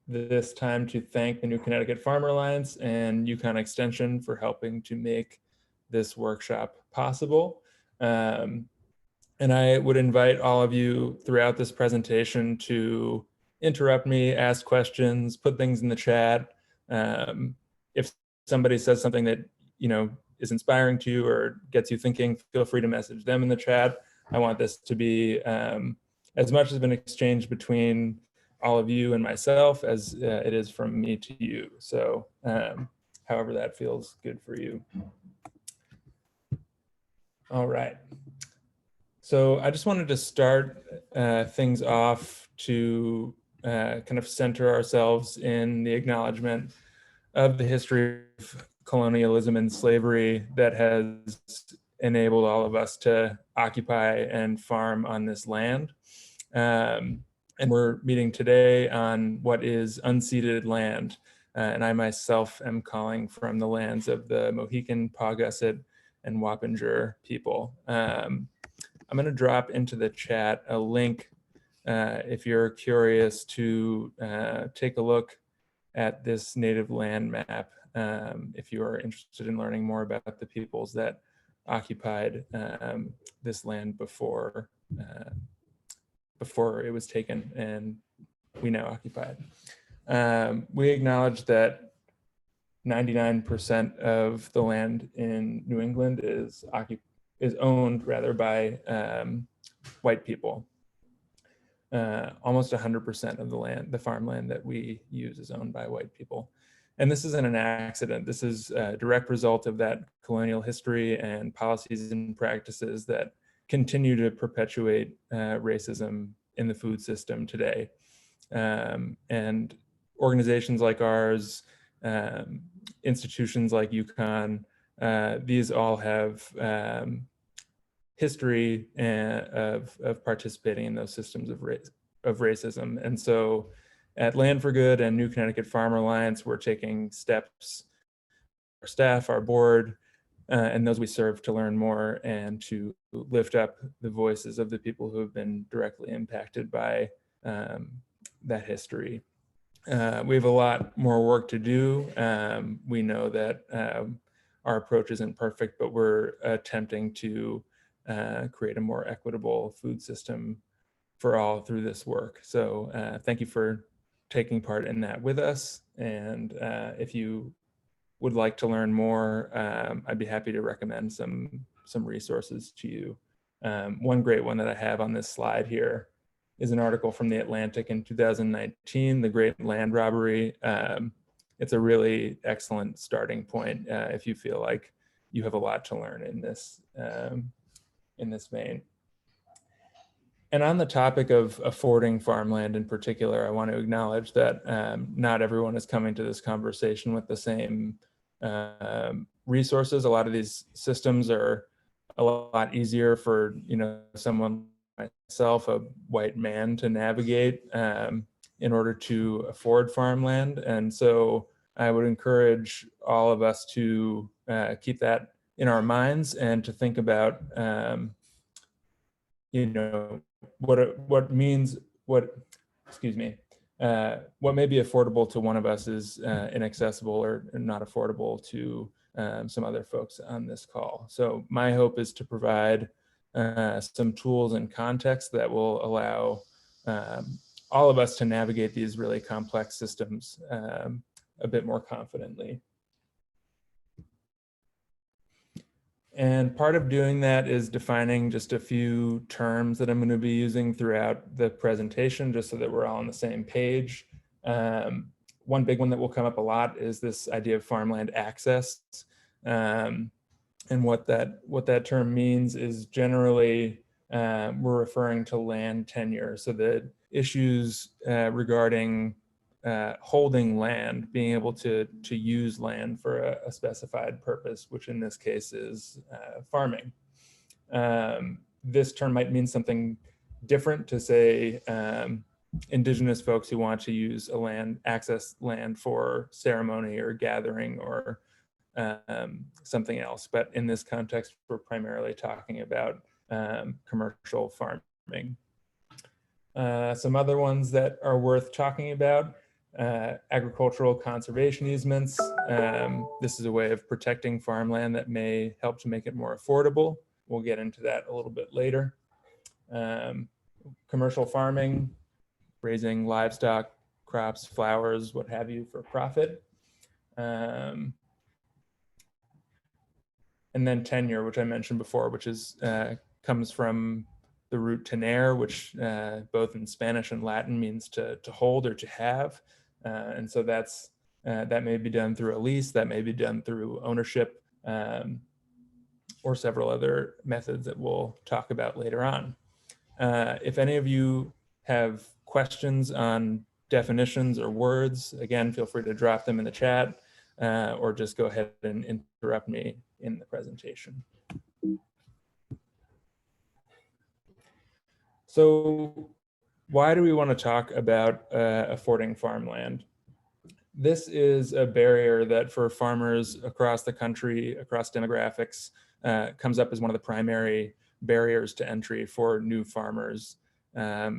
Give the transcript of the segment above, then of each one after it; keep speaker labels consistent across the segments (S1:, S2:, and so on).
S1: this time to thank the New Connecticut Farmer Alliance and UConn Extension for helping to make this workshop possible. And I would invite all of you throughout this presentation to interrupt me, ask questions, put things in the chat. If somebody says something that is inspiring to you or gets you thinking, feel free to message them in the chat. I want this to be as much of an exchange between all of you and myself as it is from me to you. So however that feels good for you. All right. So I just wanted to start things off to kind of center ourselves in the acknowledgement of the history of colonialism and slavery that has enabled all of us to occupy and farm on this land. And we're meeting today on what is unceded land. And I myself am calling from the lands of the Mohican, Paugussett, and Wappinger people. I'm going to drop into the chat a link if you're curious to take a look at this native land map, if you are interested in learning more about the peoples that occupied this land before it was taken and we now occupy it. We acknowledge that 99% of the land in New England is owned rather by white people. Almost 100% of the land, the farmland that we use, is owned by white people. And this isn't an accident. This is a direct result of that colonial history and policies and practices that continue to perpetuate racism in the food system today. And organizations like ours, institutions like UConn, these all have history of participating in those systems of racism. And so at Land for Good and New Connecticut Farmer Alliance, we're taking steps, our staff, our board, and those we serve, to learn more and to lift up the voices of the people who have been directly impacted by that history. We have a lot more work to do. We know that our approach isn't perfect, but we're attempting to create a more equitable food system for all through this work. So thank you for taking part in that with us. And if you would like to learn more, I'd be happy to recommend some resources to you. One great one that I have on this slide here is an article from the Atlantic in 2019, The Great Land Robbery. It's a really excellent starting point if you feel like you have a lot to learn in this vein. And on the topic of affording farmland in particular, I want to acknowledge that not everyone is coming to this conversation with the same resources. A lot of these systems are a lot easier for someone like myself, a white man, to navigate in order to afford farmland. And so I would encourage all of us to keep that in our minds and to think about what may be affordable to one of us is inaccessible or not affordable to some other folks on this call. So my hope is to provide some tools and context that will allow all of us to navigate these really complex systems a bit more confidently. And part of doing that is defining just a few terms that I'm going to be using throughout the presentation, just so that we're all on the same page. One big one that will come up a lot is this idea of farmland access. And what that term means is generally we're referring to land tenure. So the issues regarding holding land, being able to use land for a specified purpose, which in this case is farming. This term might mean something different to, say, indigenous folks who want to use access land for ceremony or gathering or something else. But in this context, we're primarily talking about commercial farming. Some other ones that are worth talking about Agricultural conservation easements. This is a way of protecting farmland that may help to make it more affordable. We'll get into that a little bit later. Commercial farming, raising livestock, crops, flowers, what have you, for profit. And then tenure, which I mentioned before, which is comes from the root tenere, which both in Spanish and Latin means to hold or to have. And so that's that may be done through a lease, that may be done through ownership, or several other methods that we'll talk about later on. If any of you have questions on definitions or words, again, feel free to drop them in the chat, or just go ahead and interrupt me in the presentation. So why do we want to talk about affording farmland? This is a barrier that for farmers across the country, across demographics, comes up as one of the primary barriers to entry for new farmers.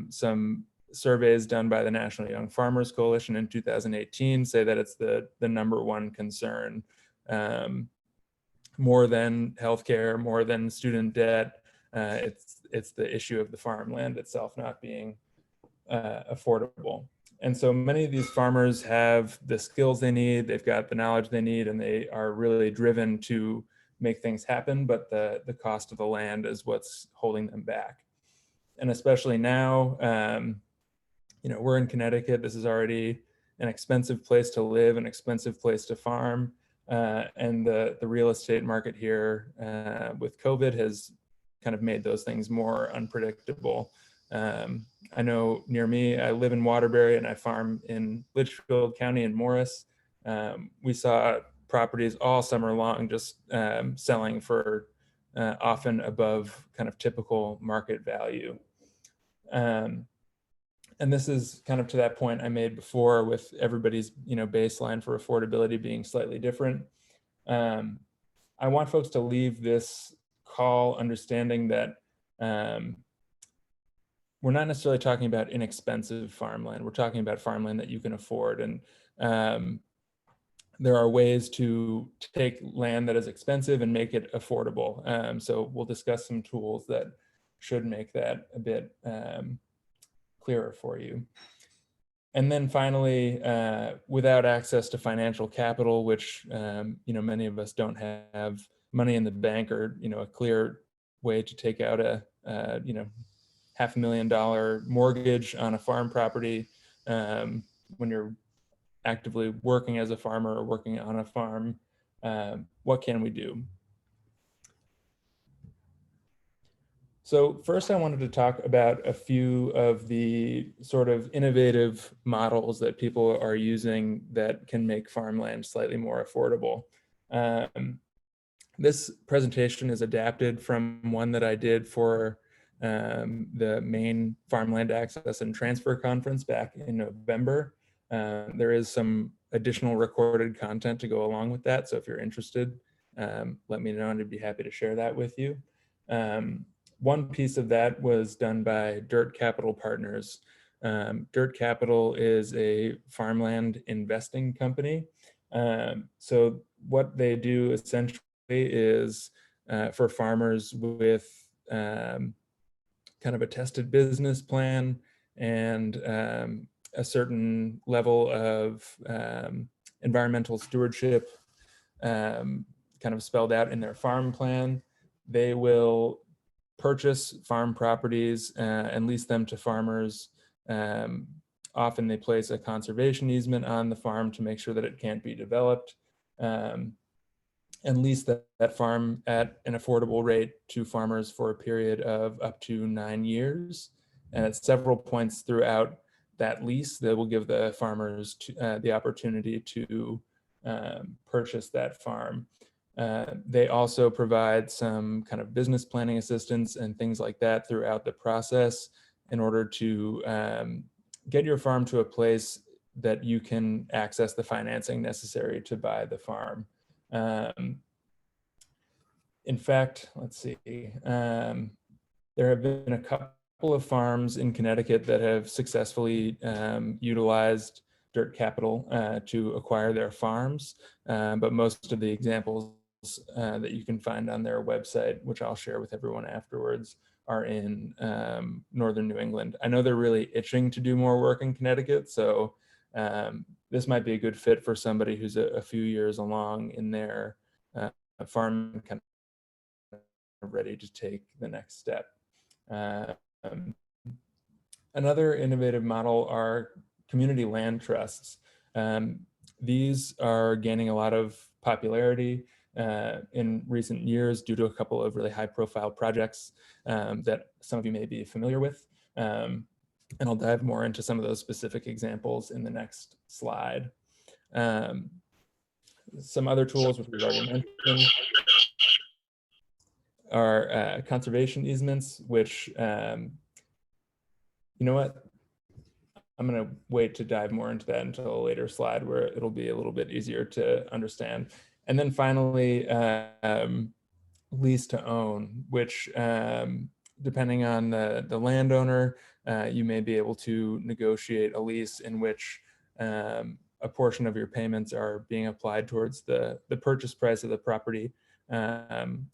S1: Some surveys done by the National Young Farmers Coalition in 2018 say that it's the #1 concern, more than healthcare, more than student debt. It's the issue of the farmland itself not being affordable. And so many of these farmers have the skills they need, they've got the knowledge they need, and they are really driven to make things happen, but the cost of the land is what's holding them back. And especially now, you know, we're in Connecticut. This is already an expensive place to live, an expensive place to farm. And the real estate market here with COVID has kind of made those things more unpredictable. I know near me, I live in Waterbury and I farm in Litchfield County in Morris. We saw properties all summer long just selling for often above kind of typical market value. And this is kind of to that point I made before with everybody's, you know, baseline for affordability being slightly different. I want folks to leave this call understanding that we're not necessarily talking about inexpensive farmland. We're talking about farmland that you can afford. And there are ways to take land that is expensive and make it affordable. So we'll discuss some tools that should make that a bit clearer for you. And then finally, without access to financial capital, which you know, many of us don't have money in the bank or, you know, a clear way to take out a you know, $500,000 mortgage on a farm property when you're actively working as a farmer or working on a farm. What can we do? So first I wanted to talk about a few of the sort of innovative models that people are using that can make farmland slightly more affordable. This presentation is adapted from one that I did for the Maine Farmland Access and Transfer Conference back in November. There is some additional recorded content to go along with that. So if you're interested, let me know and I'd be happy to share that with you. One piece of that was done by Dirt Capital Partners. Dirt Capital is a farmland investing company. So what they do essentially is for farmers with kind of a tested business plan and a certain level of environmental stewardship kind of spelled out in their farm plan. They will purchase farm properties and lease them to farmers. Often they place a conservation easement on the farm to make sure that it can't be developed, and lease that farm at an affordable rate to farmers for a period of up to 9 years. And at several points throughout that lease, they will give the farmers the opportunity to purchase that farm. They also provide some kind of business planning assistance and things like that throughout the process in order to get your farm to a place that you can access the financing necessary to buy the farm. In fact, let's see, there have been a couple of farms in Connecticut that have successfully utilized dirt capital to acquire their farms, but most of the examples that you can find on their website, which I'll share with everyone afterwards, are in northern New England. I know they're really itching to do more work in Connecticut, so this might be a good fit for somebody who's a few years along in their farm, kind of ready to take the next step. Another innovative model are community land trusts. These are gaining a lot of popularity in recent years due to a couple of really high-profile projects that some of you may be familiar with. And I'll dive more into some of those specific examples in the next slide. Some other tools, which we've already mentioned, are conservation easements, which, you know what? I'm going to wait to dive more into that until a later slide where it'll be a little bit easier to understand. And then finally, lease to own, which depending on the landowner, you may be able to negotiate a lease in which a portion of your payments are being applied towards the purchase price of the property.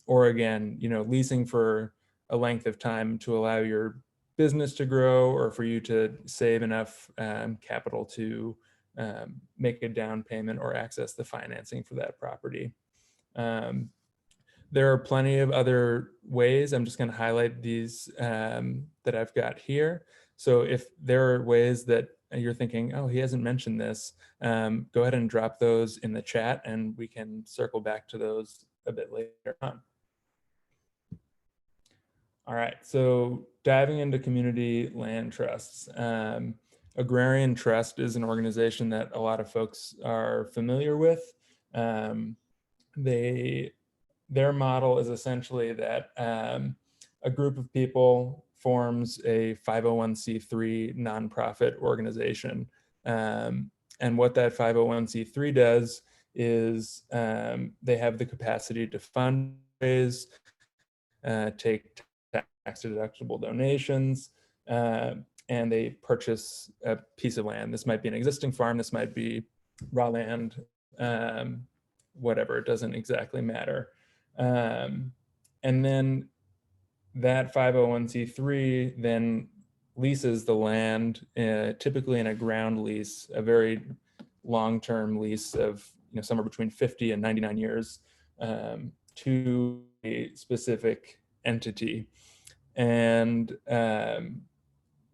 S1: Or again, leasing for a length of time to allow your business to grow or for you to save enough capital to make a down payment or access the financing for that property. There are plenty of other ways. I'm just going to highlight these that I've got here. So if there are ways that you're thinking, oh, he hasn't mentioned this, go ahead and drop those in the chat and we can circle back to those a bit later on. All right, so diving into community land trusts. Agrarian Trust is an organization that a lot of folks are familiar with. Their model is essentially that a group of people forms a 501c3 nonprofit organization. And what that 501c3 does is they have the capacity to fundraise, take tax-deductible donations, and they purchase a piece of land. This might be an existing farm, this might be raw land, whatever, it doesn't exactly matter. And then that 501c3 then leases the land, typically in a ground lease, a very long-term lease of somewhere between 50 and 99 years to a specific entity. And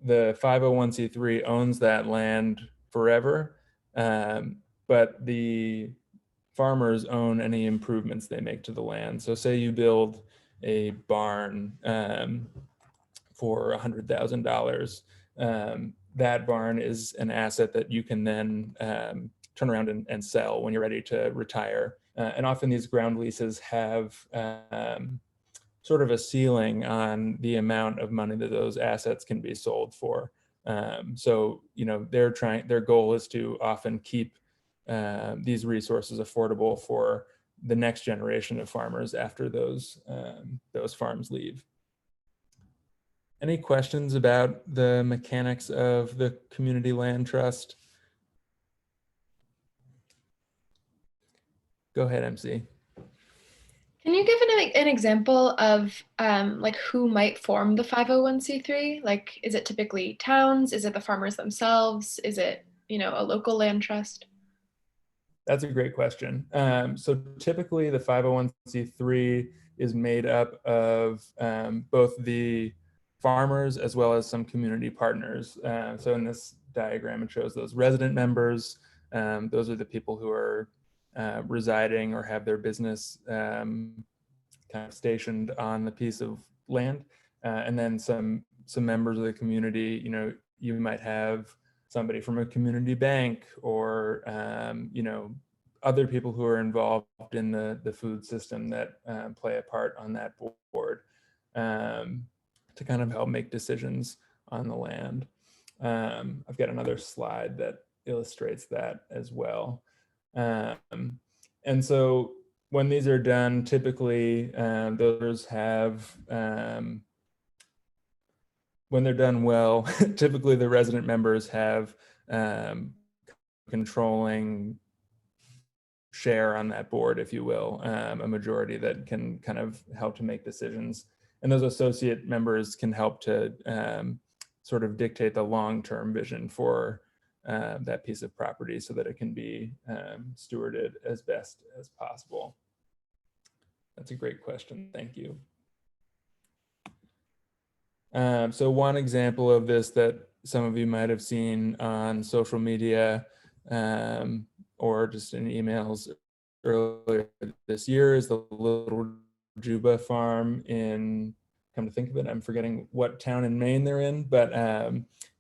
S1: the 501c3 owns that land forever, but the farmers own any improvements they make to the land. So say you build a barn for $100,000. That barn is an asset that you can then turn around and sell when you're ready to retire. And often these ground leases have sort of a ceiling on the amount of money that those assets can be sold for. So their goal is to often keep these resources affordable for the next generation of farmers after those farms leave. Any questions about the mechanics of the community land trust? Go ahead, MC.
S2: Can you give an example of like who might form the 501c3? Like, is it typically towns? Is it the farmers themselves? Is it, a local land trust?
S1: That's a great question. So typically the 501c3 is made up of both the farmers as well as some community partners. So in this diagram, it shows those resident members. Those are the people who are residing or have their business kind of stationed on the piece of land. And then some members of the community, you might have somebody from a community bank or, other people who are involved in the food system that play a part on that board to kind of help make decisions on the land. I've got another slide that illustrates that as well. And so when these are done, typically those have, when they're done well, typically the resident members have controlling share on that board, if you will, a majority that can kind of help to make decisions. And those associate members can help to sort of dictate the long-term vision for that piece of property so that it can be stewarded as best as possible. That's a great question. Thank you. So one example of this that some of you might have seen on social media or just in emails earlier this year is the little Jubba farm in, come to think of it, I'm forgetting what town in Maine they're in, but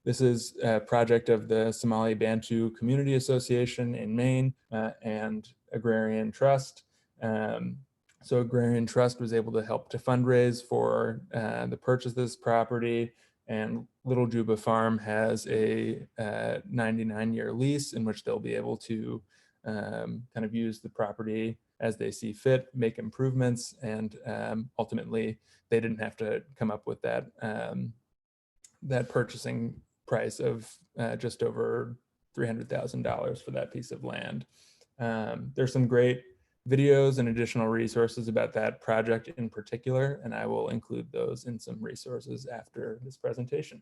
S1: this is a project of the Somali Bantu Community Association in Maine and Agrarian Trust. So Agrarian Trust was able to help to fundraise for the purchase of this property, and Little Jubba Farm has a 99-year lease in which they'll be able to kind of use the property as they see fit, make improvements, and ultimately they didn't have to come up with that that purchasing price of just over $300,000 for that piece of land. There's some great videos and additional resources about that project in particular, and I will include those in some resources after this presentation.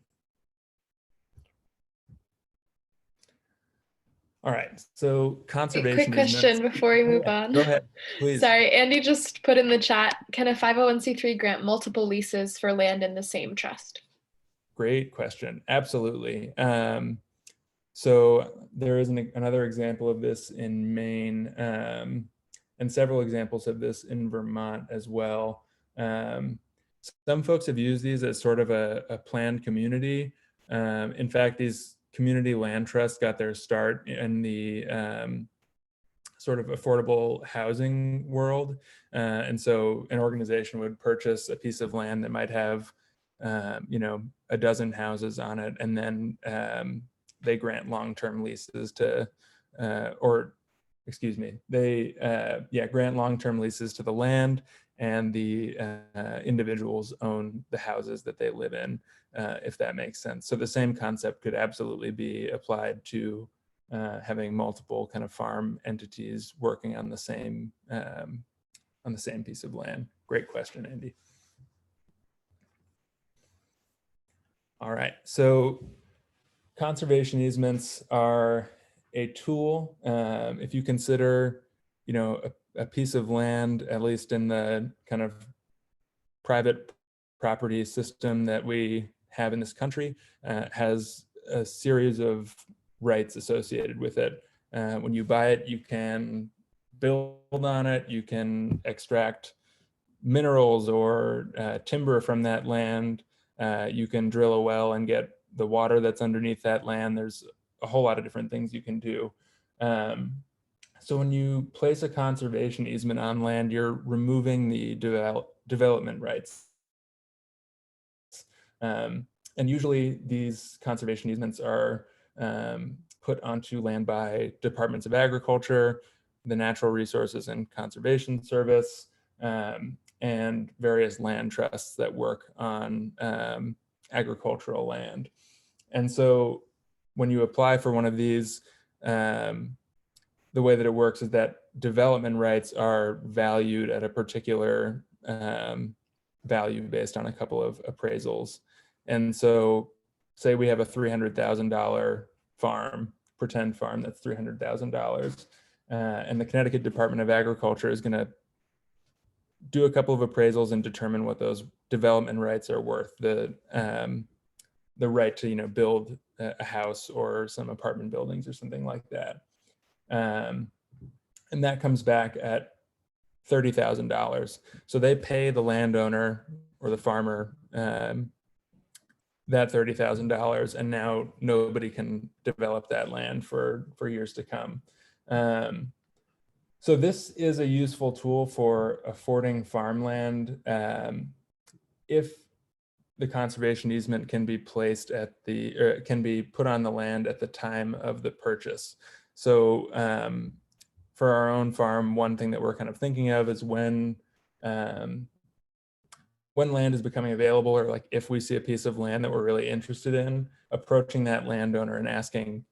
S1: All right, so conservation.
S2: Quick question before we move on.
S1: Go ahead, please.
S2: Sorry, Andy just put in the chat, can a 501c3 grant multiple leases for land in the same trust?
S1: Great question, absolutely. So there is another example of this in Maine, and several examples of this in Vermont as well. Some folks have used these as sort of a planned community. In fact, these community land trusts got their start in the sort of affordable housing world. And so an organization would purchase a piece of land that might have, you know, a dozen houses on it, and then they grant long-term leases to, or excuse me, they grant long-term leases to the land, and the individuals own the houses that they live in, if that makes sense. So the same concept could absolutely be applied to having multiple kind of farm entities working on the same piece of land. Great question, Andy. All right, so conservation easements are a tool. If you consider, you know, a piece of land, at least in the kind of private property system that we have in this country, has a series of rights associated with it. When you buy it, you can build on it, you can extract minerals or timber from that land, you can drill a well and get the water that's underneath that land. There's a whole lot of different things you can do. So when you place a conservation easement on land, you're removing the development rights. And usually these conservation easements are put onto land by departments of agriculture, the Natural Resources and Conservation Service, and various land trusts that work on agricultural land. And so when you apply for one of these, the way that it works is that development rights are valued at a particular value based on a couple of appraisals. And so say we have a $300,000 farm, pretend farm that's $300,000, and the Connecticut Department of Agriculture is going to do a couple of appraisals and determine what those development rights are worth. The right to, you know, build a house or some apartment buildings or something like that. And that comes back at $30,000. So they pay the landowner or the farmer that $30,000, and now nobody can develop that land for years to come. So this is a useful tool for affording farmland if the conservation easement can be placed at the, or can be put on the land at the time of the purchase. So for our own farm, one thing that we're kind of thinking of is when land is becoming available, or like if we see a piece of land that we're really interested in, approaching that landowner and asking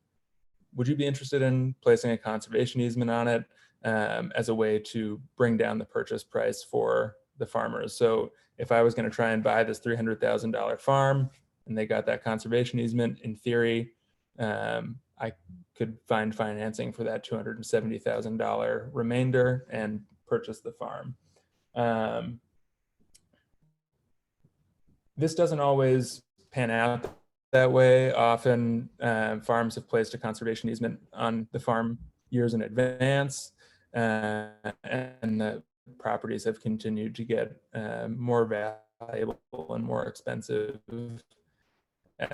S1: would you be interested in placing a conservation easement on it as a way to bring down the purchase price for the farmers? So if I was going to try and buy this $300,000 farm and they got that conservation easement, in theory, I could find financing for that $270,000 remainder and purchase the farm. This doesn't always pan out that way. Often farms have placed a conservation easement on the farm years in advance, and the properties have continued to get more valuable and more expensive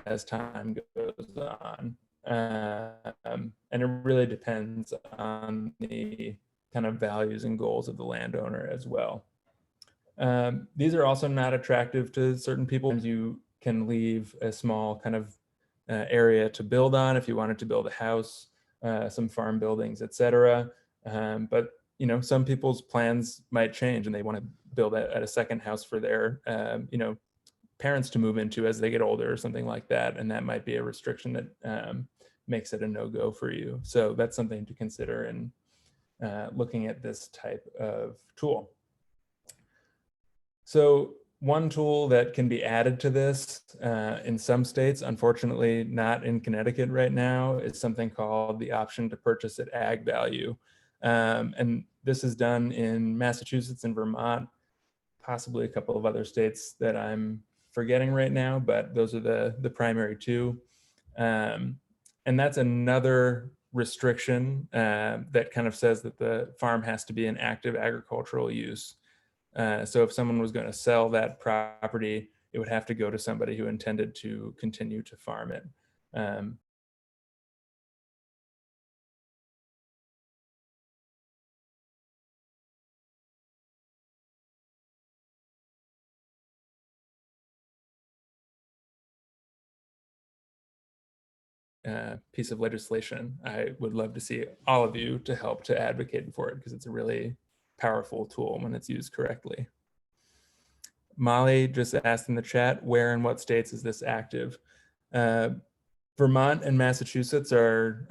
S1: as time goes on. And it really depends on the kind of values and goals of the landowner as well. These are also not attractive to certain people. You can leave a small kind of area to build on if you wanted to build a house, some farm buildings, etc. But you know, some people's plans might change and they want to build at a second house for their you know, parents to move into as they get older or something like that, and that might be a restriction that makes it a no-go for you. So that's something to consider in looking at this type of tool. So one tool that can be added to this in some states, unfortunately not in Connecticut right now, is something called the option to purchase at ag value. And this is done in Massachusetts and Vermont, possibly a couple of other states that I'm forgetting right now, but those are the primary two. And that's another restriction that kind of says that the farm has to be an active agricultural use. So if someone was going to sell that property, it would have to go to somebody who intended to continue to farm it. Piece of legislation. I would love to see all of you to help to advocate for it because it's a really powerful tool when it's used correctly. Molly just asked in the chat, where and what states is this active? Vermont and Massachusetts are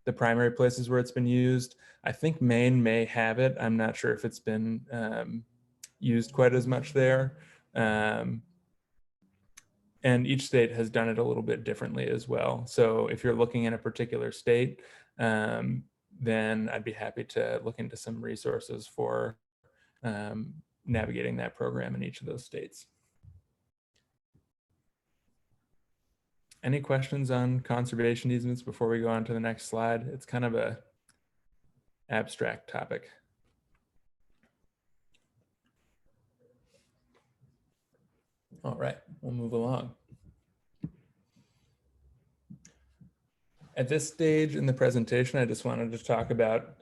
S1: the primary places where it's been used. I think Maine may have it. I'm not sure if it's been used quite as much there. And each state has done it a little bit differently as well. So if you're looking in a particular state, then I'd be happy to look into some resources for navigating that program in each of those states. Any questions on conservation easements before we go on to the next slide? It's kind of a abstract topic. All right, we'll move along. At this stage in the presentation, I just wanted to talk about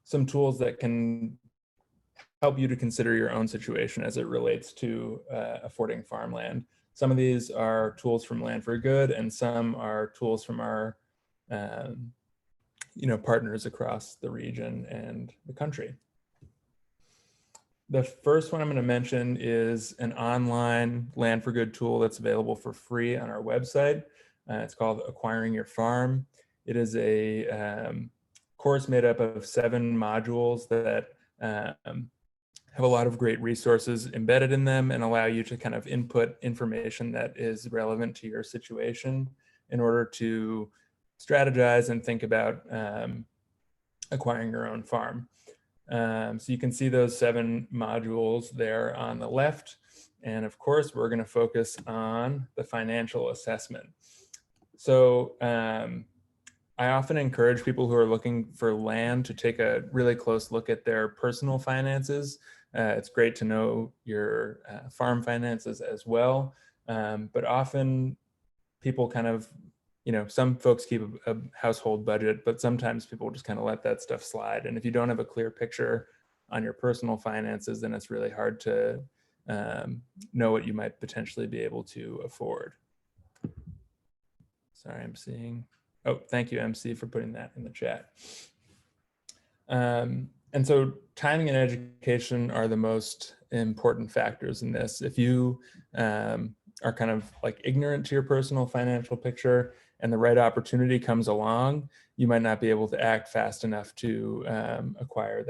S1: some tools that can help you to consider your own situation as it relates to affording farmland. Some of these are tools from Land for Good, and some are tools from our you know, partners across the region and the country. The first one I'm going to mention is an online Land for Good tool that's available for free on our website. It's called Acquiring Your Farm. It is a course made up of 7 modules that have a lot of great resources embedded in them and allow you to kind of input information that is relevant to your situation in order to strategize and think about acquiring your own farm. So you can see those 7 modules there on the left. And of course, we're going to focus on the financial assessment. So I often encourage people who are looking for land to take a really close look at their personal finances. It's great to know your farm finances as well. But often people kind of, you know, some folks keep a household budget, but sometimes people just kind of let that stuff slide. And if you don't have a clear picture on your personal finances, then it's really hard to know what you might potentially be able to afford. Sorry, I'm seeing, oh, thank you, MC, for putting that in the chat. And so timing and education are the most important factors in this. If you are kind of like ignorant to your personal financial picture and the right opportunity comes along, you might not be able to act fast enough to acquire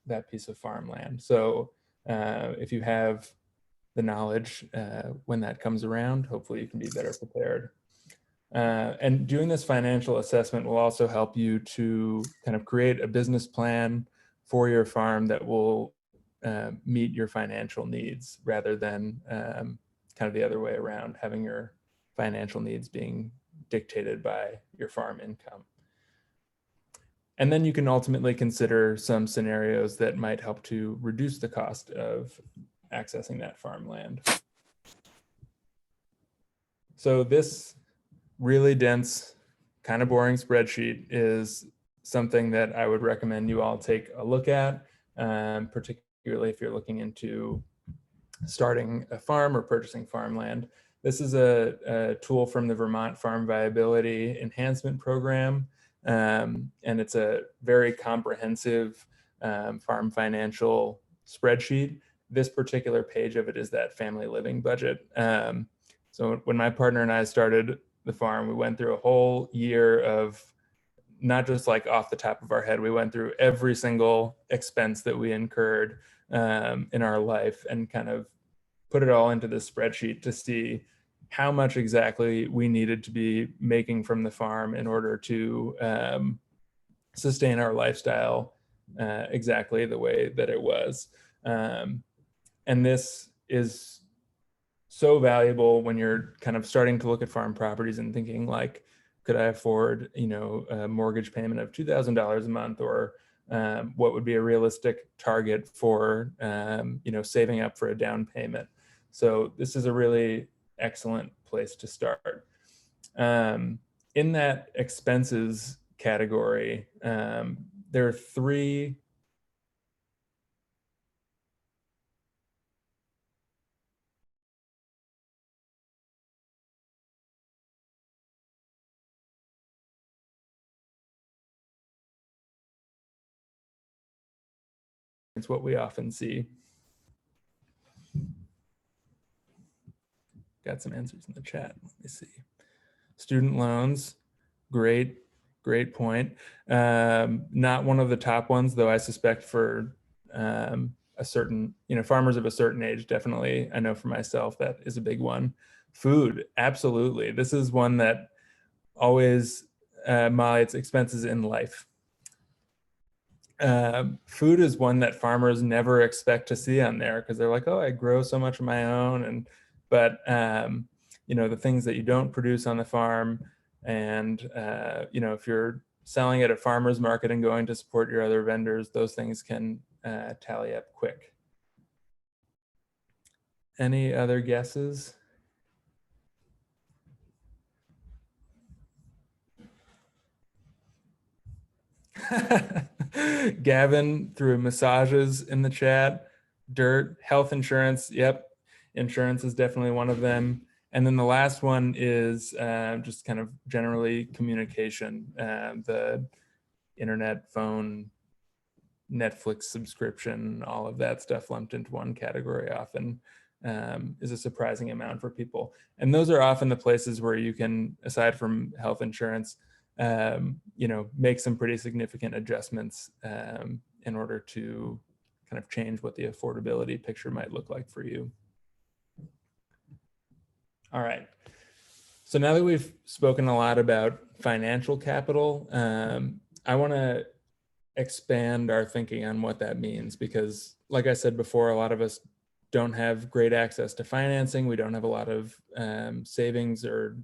S1: that piece of farmland. So if you have the knowledge when that comes around, hopefully you can be better prepared. And doing this financial assessment will also help you to kind of create a business plan for your farm that will meet your financial needs, rather than kind of the other way around, having your financial needs being dictated by your farm income. And then you can ultimately consider some scenarios that might help to reduce the cost of accessing that farmland. So this really dense, kind of boring spreadsheet is something that I would recommend you all take a look at, particularly if you're looking into starting a farm or purchasing farmland. This is a tool from the Vermont Farm Viability Enhancement Program, and it's a very comprehensive farm financial spreadsheet. This particular page of it is that family living budget. So when my partner and I started the farm, we went through a whole year of not just like off the top of our head, we went through every single expense that we incurred in our life and kind of put it all into this spreadsheet to see how much exactly we needed to be making from the farm in order to sustain our lifestyle exactly the way that it was. And this is so valuable when you're kind of starting to look at farm properties and thinking like, could I afford, a mortgage payment of $2,000 a month, or what would be a realistic target for, saving up for a down payment. So this is a really excellent place to start. In that expenses category, there are three it's what we often see. Got some answers in the chat. Let me see. Student loans, great point. Not one of the top ones, though. I suspect for a certain, farmers of a certain age, definitely. I know for myself that is a big one. Food, absolutely. This is one that always moderates expenses in life. Food is one that farmers never expect to see on there because they're like, oh, I grow so much of my own, but the things that you don't produce on the farm, and if you're selling at a farmer's market and going to support your other vendors, those things can tally up quick. Any other guesses? Gavin threw massages in the chat. Dirt, health insurance. Yep, insurance is definitely one of them. And then the last one is just kind of generally communication. The internet, phone, Netflix subscription, all of that stuff lumped into one category often is a surprising amount for people. And those are often the places where you can, aside from health insurance, make some pretty significant adjustments in order to kind of change what the affordability picture might look like for you. All right. So now that we've spoken a lot about financial capital, I want to expand our thinking on what that means, because like I said before, a lot of us don't have great access to financing. We don't have a lot of savings or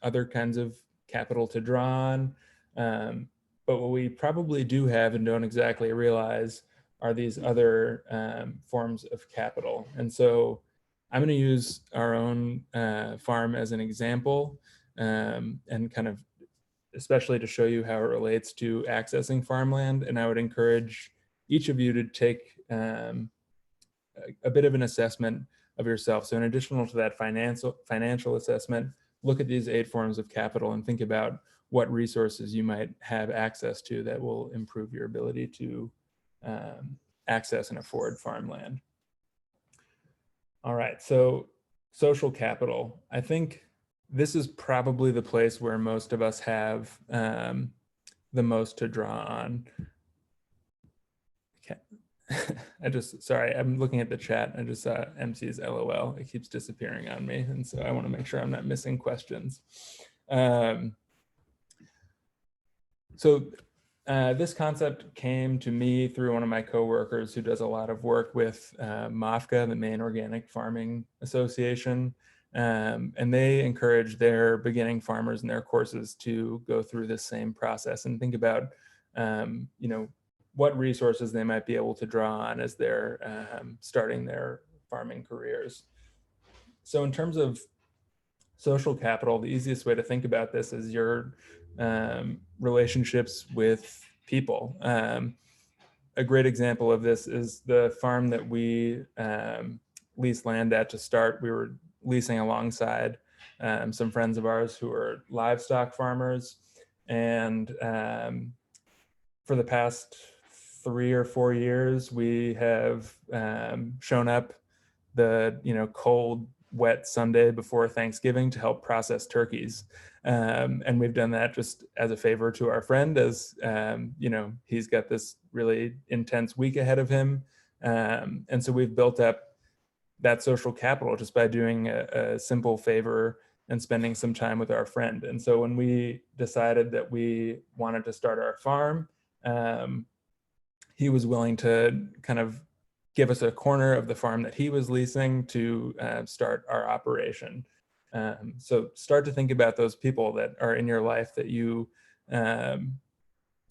S1: other kinds of capital to draw on. But what we probably do have and don't exactly realize are these other forms of capital. And so I'm going to use our own farm as an example, and kind of especially to show you how it relates to accessing farmland. And I would encourage each of you to take a bit of an assessment of yourself. So in addition to that financial assessment, look at these 8 forms of capital and think about what resources you might have access to that will improve your ability to access and afford farmland. All right, so social capital. I think this is probably the place where most of us have the most to draw on. Okay. Sorry, I'm looking at the chat. I just saw MC's LOL. It keeps disappearing on me. And so I want to make sure I'm not missing questions. This concept came to me through one of my coworkers who does a lot of work with MOFGA, the Maine Organic Farming Association. And they encourage their beginning farmers in their courses to go through this same process and think about, what resources they might be able to draw on as they're starting their farming careers. So in terms of social capital, the easiest way to think about this is your relationships with people. A great example of this is the farm that we leased land at to start. We were leasing alongside some friends of ours who are livestock farmers. And for the past 3 or 4 years, we have shown up the cold, wet Sunday before Thanksgiving to help process turkeys. And we've done that just as a favor to our friend, as he's got this really intense week ahead of him. And so we've built up that social capital just by doing a simple favor and spending some time with our friend. And so when we decided that we wanted to start our farm, he was willing to kind of give us a corner of the farm that he was leasing to start our operation. So start to think about those people that are in your life that you,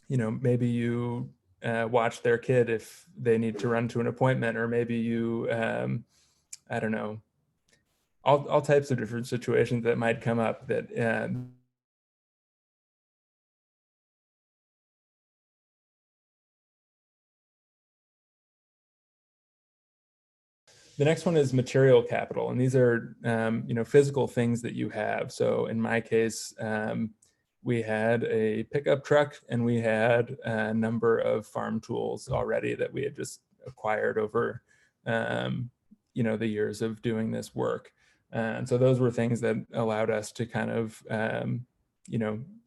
S1: maybe you watch their kid if they need to run to an appointment, or maybe you, I don't know, all types of different situations that might come up that The next one is material capital, and these are physical things that you have. So in my case, we had a pickup truck and we had a number of farm tools already that we had just acquired over the years of doing this work. And so those were things that allowed us to kind of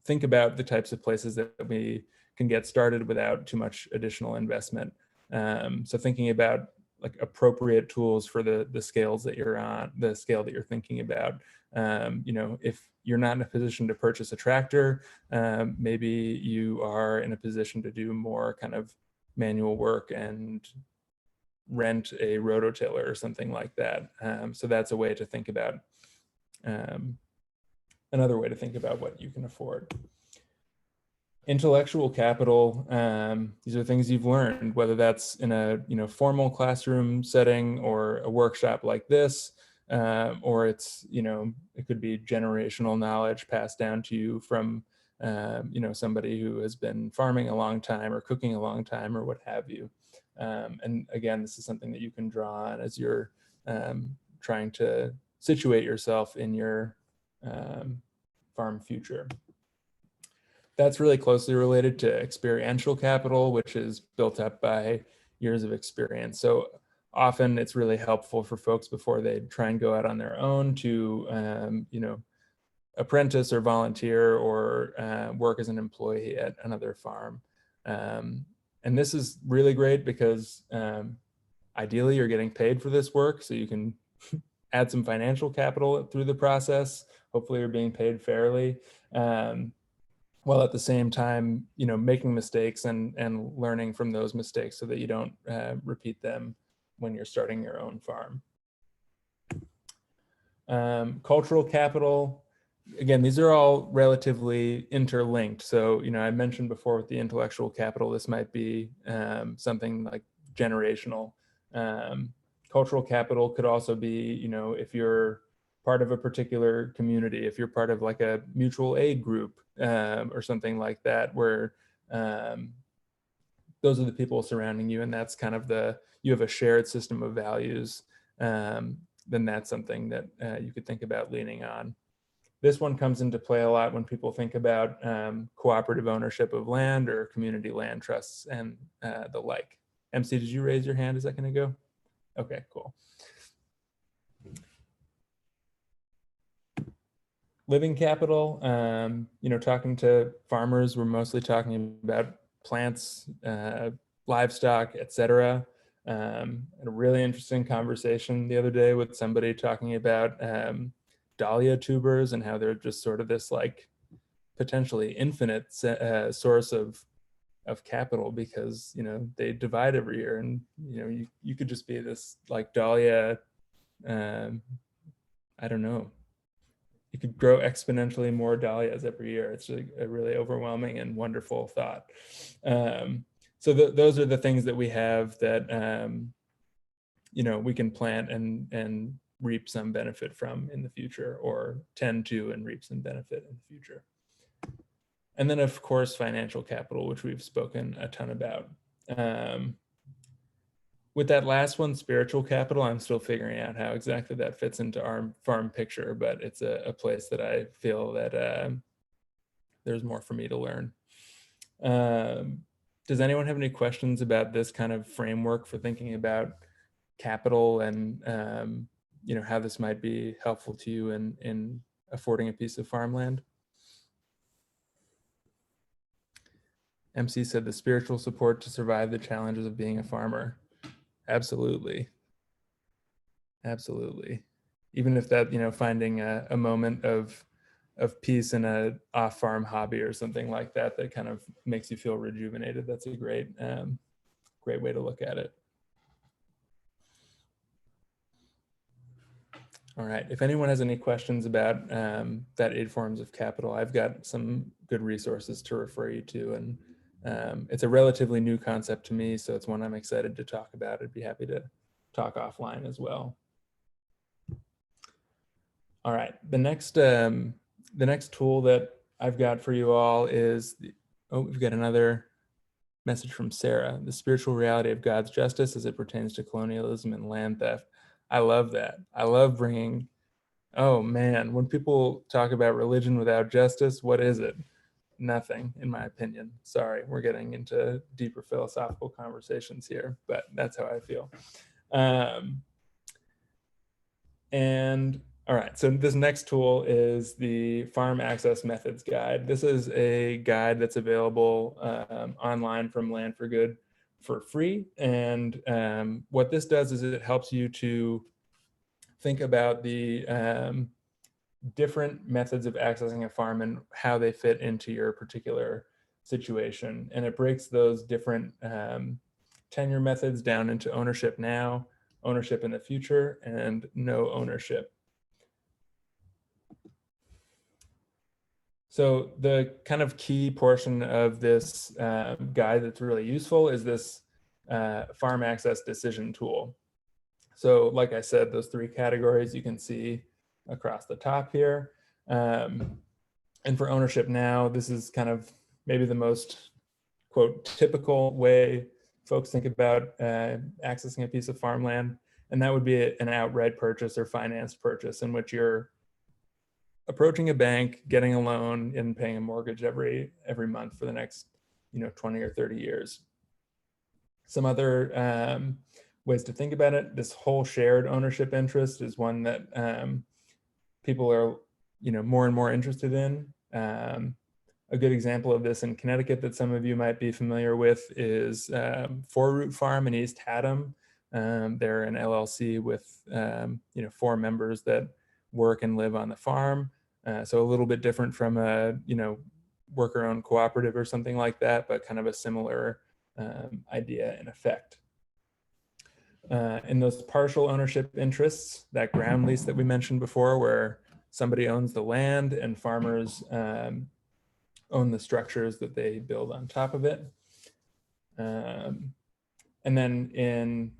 S1: think about the types of places that we can get started without too much additional investment. So thinking about like appropriate tools for the scales that you're on, the scale that you're thinking about. If you're not in a position to purchase a tractor, maybe you are in a position to do more kind of manual work and rent a rototiller or something like that. So that's a way to think about, another way to think about what you can afford. Intellectual capital, these are things you've learned, whether that's in a formal classroom setting or a workshop like this, or it's it could be generational knowledge passed down to you from somebody who has been farming a long time or cooking a long time or what have you. And again, this is something that you can draw on as you're trying to situate yourself in your farm future. That's really closely related to experiential capital, which is built up by years of experience. So often it's really helpful for folks before they try and go out on their own to, apprentice or volunteer or work as an employee at another farm. And this is really great because ideally you're getting paid for this work, so you can add some financial capital through the process. Hopefully you're being paid fairly. While at the same time, making mistakes and learning from those mistakes so that you don't repeat them when you're starting your own farm. Cultural capital, again, these are all relatively interlinked. So, I mentioned before with the intellectual capital, this might be something like generational. Cultural capital could also be, if you're part of a particular community, if you're part of like a mutual aid group or something like that, where those are the people surrounding you and that's kind of you have a shared system of values, then that's something that you could think about leaning on. This one comes into play a lot when people think about cooperative ownership of land or community land trusts and the like. MC, did you raise your hand a second ago? Okay, cool. living capital, talking to farmers, we're mostly talking about plants, livestock, etc. Had a really interesting conversation the other day with somebody talking about dahlia tubers and how they're just sort of this like potentially infinite source of capital, because they divide every year, and you could just be this like dahlia, I don't know, you could grow exponentially more dahlias every year. It's a really overwhelming and wonderful thought. So those are the things that we have that we can plant and reap some benefit from in the future, or tend to and reap some benefit in the future. And then, of course, financial capital, which we've spoken a ton about. With that last one, spiritual capital, I'm still figuring out how exactly that fits into our farm picture, but it's a place that I feel that there's more for me to learn. Does anyone have any questions about this kind of framework for thinking about capital and how this might be helpful to you in affording a piece of farmland? MC said the spiritual support to survive the challenges of being a farmer. Absolutely. Absolutely. Even if that, finding a moment of peace in a off-farm hobby or something like that, that kind of makes you feel rejuvenated. That's a great way to look at it. All right. If anyone has any questions about that 8 forms of capital, I've got some good resources to refer you to. And it's a relatively new concept to me, so it's one I'm excited to talk about. I'd be happy to talk offline as well. All right. The next tool that I've got for you all is, we've got another message from Sarah. The spiritual reality of God's justice as it pertains to colonialism and land theft. I love that. I love bringing, oh man, when people talk about religion without justice, what is it? Nothing, in my opinion. Sorry, we're getting into deeper philosophical conversations here, but that's how I feel. And all right, so this next tool is the Farm Access Methods Guide. This is a guide that's available online from Land for Good for free. And what this does is it helps you to think about the different methods of accessing a farm and how they fit into your particular situation. And it breaks those different tenure methods down into ownership now, ownership in the future, and no ownership. So the kind of key portion of this guide that's really useful is this farm access decision tool. So like I said, those 3 categories you can see across the top here. And for ownership now, this is kind of maybe the most, quote, typical way folks think about accessing a piece of farmland. And that would be an outright purchase or financed purchase, in which you're approaching a bank, getting a loan, and paying a mortgage every month for the next 20 or 30 years. Some other ways to think about it: this whole shared ownership interest is one that people are more and more interested in. A good example of this in Connecticut that some of you might be familiar with is Four Root Farm in East Haddam. They're an LLC with 4 members that work and live on the farm. So a little bit different from a worker-owned cooperative or something like that, but kind of a similar idea in effect. In those partial ownership interests, that ground lease that we mentioned before, where somebody owns the land and farmers own the structures that they build on top of it. And then in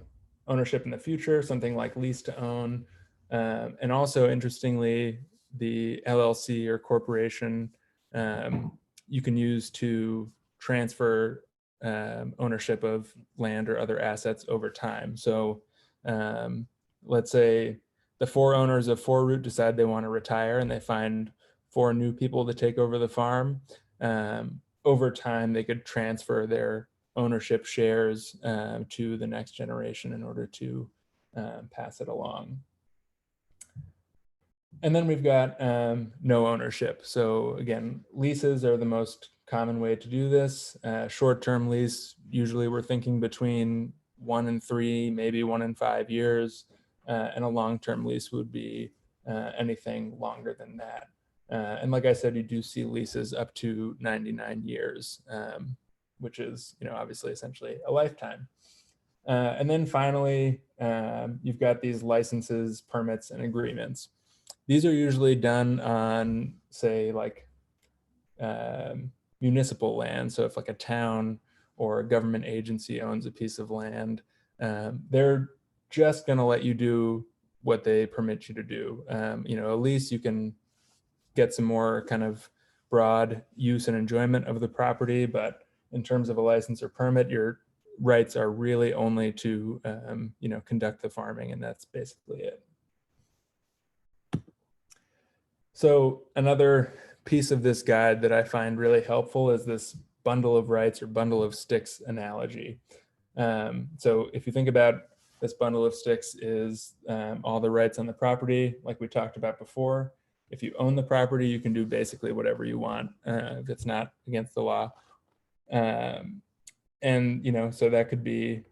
S1: ownership in the future, something like lease to own. And also, interestingly, the LLC or corporation you can use to transfer ownership of land or other assets over time. So let's say the 4 owners of Four Root decide they want to retire, and they find 4 new people to take over the farm. Over time, they could transfer their ownership shares to the next generation in order to pass it along. And then we've got no ownership. So again, leases are the most common way to do this. Short-term lease, usually we're thinking between 1 and 3, maybe 1 and 5 years. And a long-term lease would be anything longer than that. And like I said, you do see leases up to 99 years, which is, obviously essentially a lifetime. And then finally, you've got these licenses, permits, and agreements. These are usually done on, say, like municipal land. So if like a town or a government agency owns a piece of land, they're just going to let you do what they permit you to do. A lease, you can get some more kind of broad use and enjoyment of the property, but in terms of a license or permit, your rights are really only to conduct the farming, and that's basically it. So another piece of this guide that I find really helpful is this bundle of rights or bundle of sticks analogy. So if you think about this bundle of sticks is all the rights on the property, like we talked about before. If you own the property, you can do basically whatever you want if it's not against the law. So that could be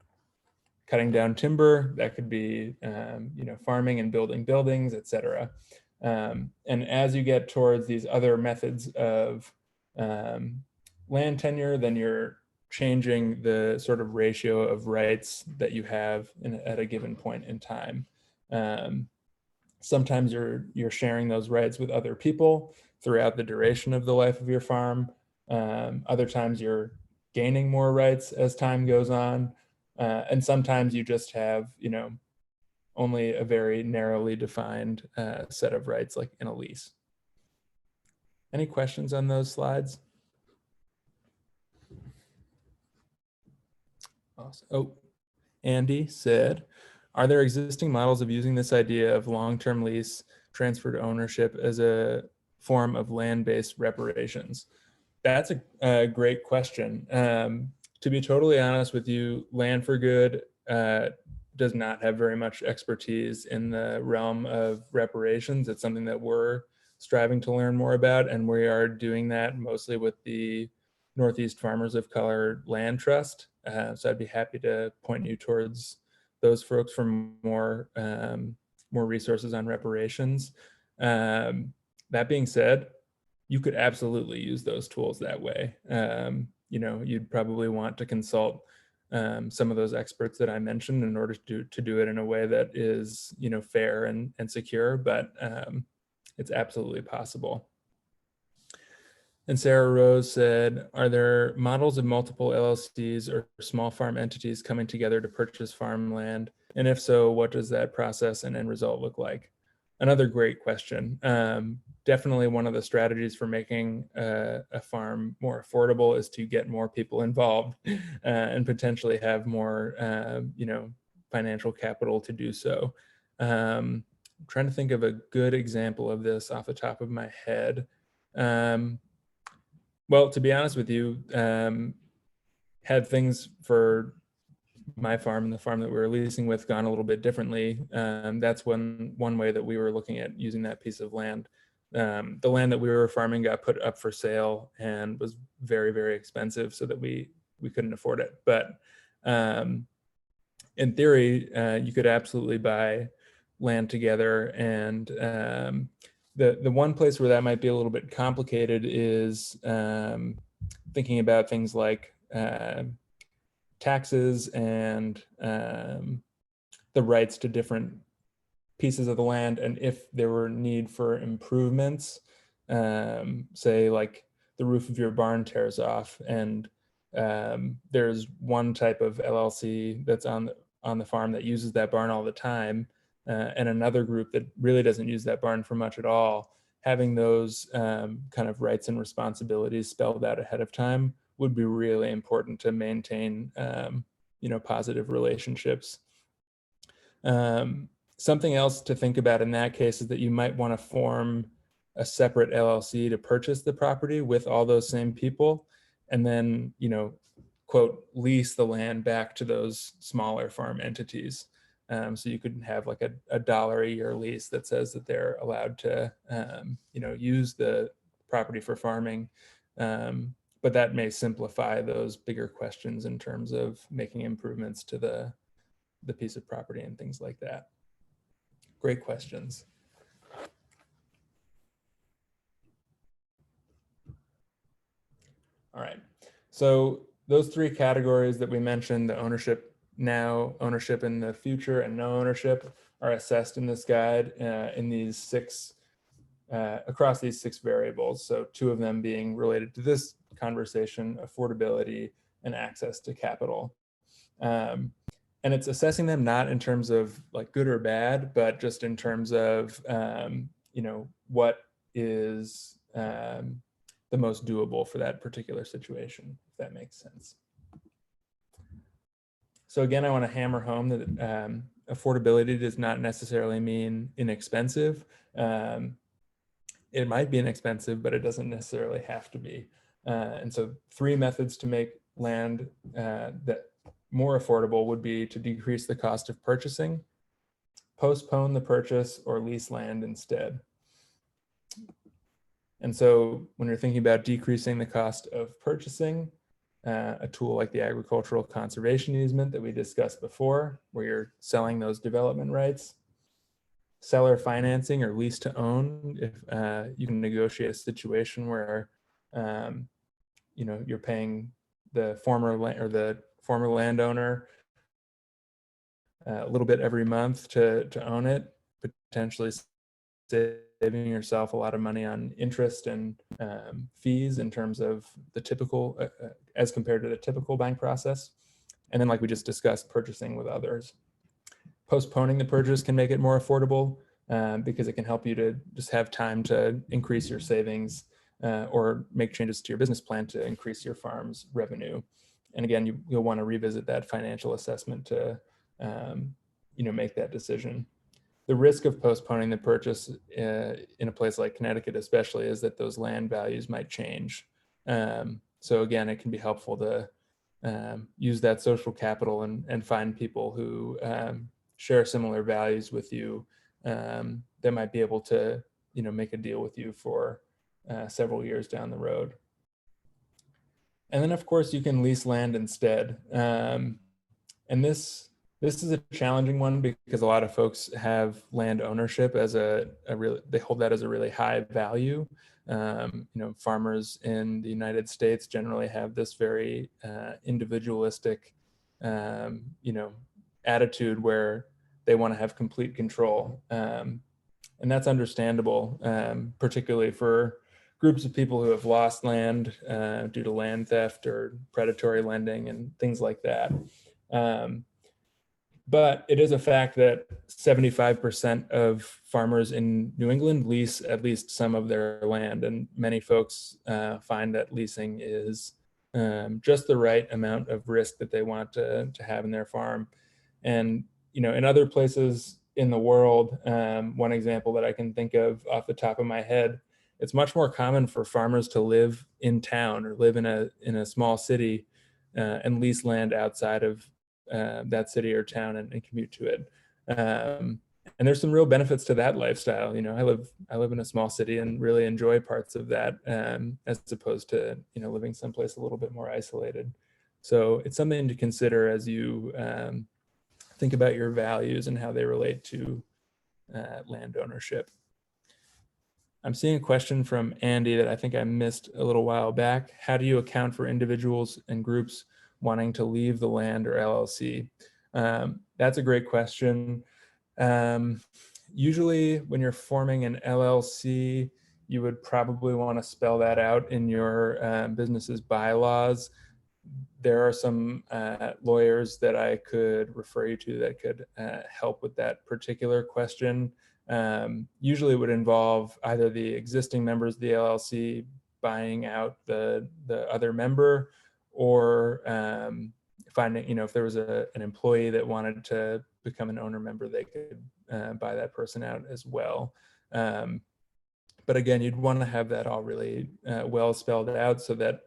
S1: cutting down timber, that could be farming and building buildings, etc. And as you get towards these other methods of land tenure, then you're changing the sort of ratio of rights that you have at a given point in time. Sometimes you're sharing those rights with other people throughout the duration of the life of your farm. Other times you're gaining more rights as time goes on. And sometimes you just have, only a very narrowly defined set of rights, like in a lease. Any questions on those slides? Awesome. Oh, Andy said, are there existing models of using this idea of long-term lease transfer to ownership as a form of land-based reparations? That's a great question. To be totally honest with you, Land for Good does not have very much expertise in the realm of reparations. It's something that we're striving to learn more about, and we are doing that mostly with the Northeast Farmers of Color Land Trust. So I'd be happy to point you towards those folks for more resources on reparations. That being said, you could absolutely use those tools that way. You'd probably want to consult some of those experts that I mentioned in order to do it in a way that is, fair and secure, but it's absolutely possible. And Sarah Rose said, are there models of multiple LLCs or small farm entities coming together to purchase farmland? And if so, what does that process and end result look like? Another great question. Definitely one of the strategies for making a farm more affordable is to get more people involved and potentially have more, financial capital to do so. I'm trying to think of a good example of this off the top of my head. Well, to be honest with you, had things for my farm and the farm that we were leasing with gone a little bit differently, that's one way that we were looking at using that piece of land. The land that we were farming got put up for sale and was very, very expensive, so that we couldn't afford it. But in theory, you could absolutely buy land together. And the one place where that might be a little bit complicated is thinking about things like taxes and the rights to different pieces of the land, and if there were need for improvements, say like the roof of your barn tears off and there's one type of LLC that's on the farm that uses that barn all the time, and another group that really doesn't use that barn for much at all, having those kind of rights and responsibilities spelled out ahead of time would be really important to maintain, positive relationships. Something else to think about in that case is that you might want to form a separate LLC to purchase the property with all those same people, and then, quote, lease the land back to those smaller farm entities. So you could have like a $1 a year lease that says that they're allowed to, use the property for farming. But that may simplify those bigger questions in terms of making improvements to the piece of property and things like that. Great questions. All right, so those three categories that we mentioned, the ownership now, ownership in the future, and no ownership, are assessed in this guide in these six, across these six variables. So two of them being related to this conversation: affordability and access to capital. And it's assessing them not in terms of like good or bad, but just in terms of, what is the most doable for that particular situation, if that makes sense. So again, I want to hammer home that affordability does not necessarily mean inexpensive. It might be inexpensive, but it doesn't necessarily have to be. And so three methods to make land that more affordable would be to decrease the cost of purchasing, postpone the purchase, or lease land instead. And so when you're thinking about decreasing the cost of purchasing, a tool like the agricultural conservation easement that we discussed before, where you're selling those development rights, seller financing or lease to own, if you can negotiate a situation where you're paying the former landowner a little bit every month to own it, potentially saving yourself a lot of money on interest and fees in terms of the typical, as compared to the typical bank process. And then, like we just discussed, purchasing with others. Postponing the purchase can make it more affordable because it can help you to just have time to increase your savings or make changes to your business plan to increase your farm's revenue. And again, you'll want to revisit that financial assessment to make that decision. The risk of postponing the purchase in a place like Connecticut especially is that those land values might change. So again, it can be helpful to use that social capital and find people who share similar values with you that might be able to make a deal with you for several years down the road. And then of course you can lease land instead. And this is a challenging one because a lot of folks have land ownership as they hold that as a really high value. Farmers in the United States generally have this very individualistic, attitude where they want to have complete control. And that's understandable, particularly for groups of people who have lost land due to land theft or predatory lending and things like that. But it is a fact that 75% of farmers in New England lease at least some of their land, and many folks find that leasing is just the right amount of risk that they want to have in their farm. And in other places in the world, one example that I can think of off the top of my head, it's much more common for farmers to live in town or live in a small city and lease land outside of that city or town and commute to it. And there's some real benefits to that lifestyle. I live in a small city and really enjoy parts of that as opposed to living someplace a little bit more isolated. So it's something to consider as you think about your values and how they relate to land ownership. I'm seeing a question from Andy that I think I missed a little while back. How do you account for individuals and groups wanting to leave the land or LLC? That's a great question. Usually when you're forming an LLC, you would probably want to spell that out in your business's bylaws. There are some lawyers that I could refer you to that could help with that particular question. Usually it would involve either the existing members of the LLC buying out the other member, or finding, if there was an employee that wanted to become an owner member, they could buy that person out as well. But again, you'd want to have that all really well spelled out so that,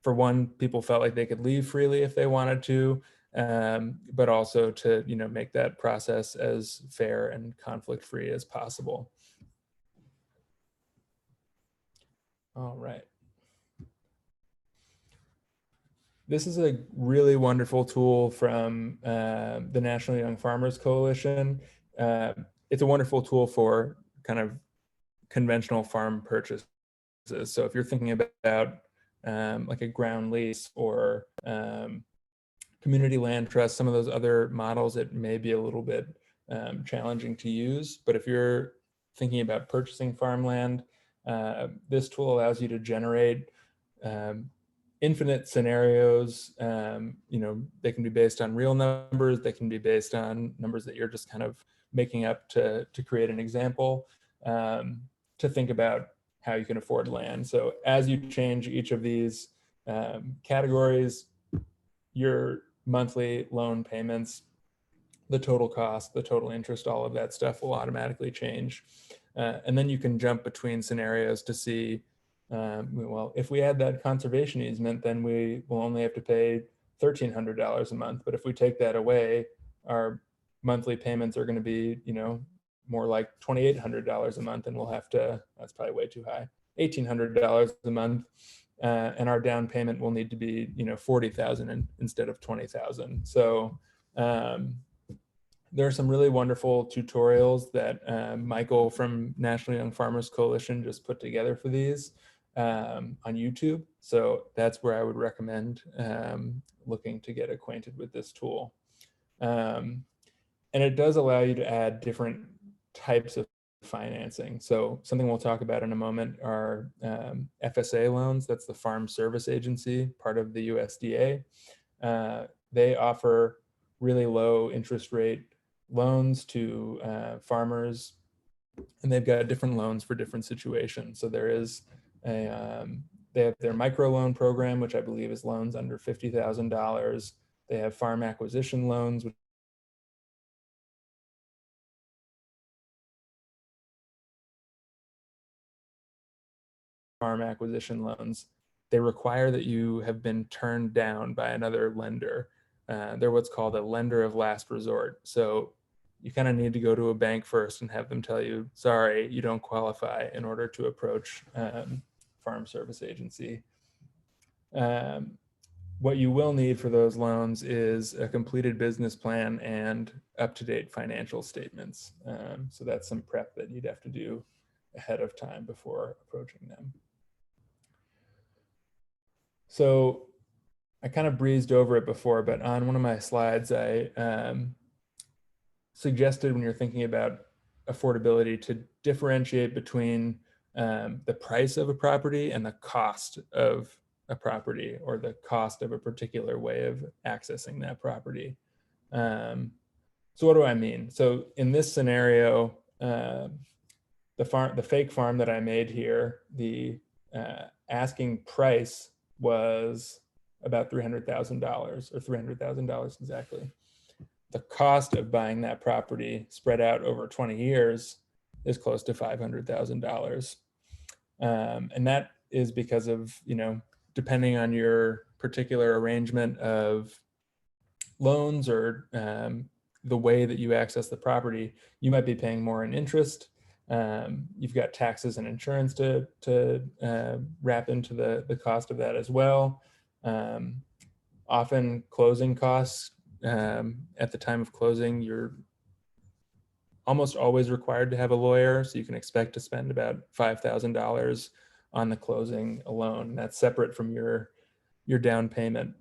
S1: for one, people felt like they could leave freely if they wanted to, but also to, make that process as fair and conflict-free as possible. All right. This is a really wonderful tool from the National Young Farmers Coalition. It's a wonderful tool for kind of conventional farm purchases. So if you're thinking about like a ground lease or community land trust, some of those other models, it may be a little bit challenging to use. But if you're thinking about purchasing farmland, this tool allows you to generate infinite scenarios. They can be based on real numbers. They can be based on numbers that you're just kind of making up to create an example, to think about how you can afford land. So as you change each of these categories, your monthly loan payments, the total cost, the total interest, all of that stuff will automatically change. And then you can jump between scenarios to see, well, if we add that conservation easement, then we will only have to pay $1,300 a month. But if we take that away, our monthly payments are going to be, more like $2,800 a month, and we'll have to, that's probably way too high, $1,800 a month. And our down payment will need to be, $40,000 instead of $20,000. So there are some really wonderful tutorials that Michael from National Young Farmers Coalition just put together for these on YouTube. So that's where I would recommend looking to get acquainted with this tool. And it does allow you to add different types of financing. So something we'll talk about in a moment are FSA loans. That's the Farm Service Agency, part of the USDA. They offer really low interest rate loans to farmers, and they've got different loans for different situations. So there is they have their microloan program, which I believe is loans under $50,000. They have farm acquisition loans, which farm acquisition loans, they require that you have been turned down by another lender. They're what's called a lender of last resort. So you kind of need to go to a bank first and have them tell you, sorry, you don't qualify, in order to approach Farm Service Agency. What you will need for those loans is a completed business plan and up-to-date financial statements. So that's some prep that you'd have to do ahead of time before approaching them. So I kind of breezed over it before, but on one of my slides, I suggested when you're thinking about affordability to differentiate between the price of a property and the cost of a property, or the cost of a particular way of accessing that property. So what do I mean? So in this scenario, the fake farm that I made here, the asking price was about $300,000, or $300,000 exactly. The cost of buying that property spread out over 20 years is close to $500,000. And that is because of, depending on your particular arrangement of loans or the way that you access the property, you might be paying more in interest. You've got taxes and insurance to wrap into the cost of that as well. Often closing costs, at the time of closing, you're almost always required to have a lawyer. So you can expect to spend about $5,000 on the closing alone. That's separate from your down payment.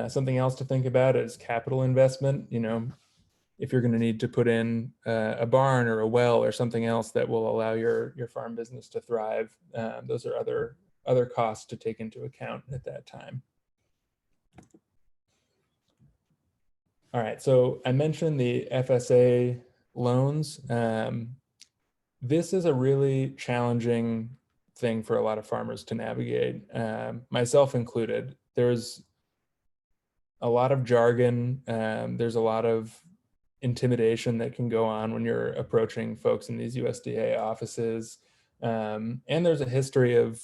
S1: Something else to think about is capital investment. If you're going to need to put in a barn or a well or something else that will allow your farm business to thrive, those are other costs to take into account at that time. All right, so I mentioned the FSA loans. This is a really challenging thing for a lot of farmers to navigate, myself included. There's a lot of jargon. There's a lot of intimidation that can go on when you're approaching folks in these USDA offices. And there's a history of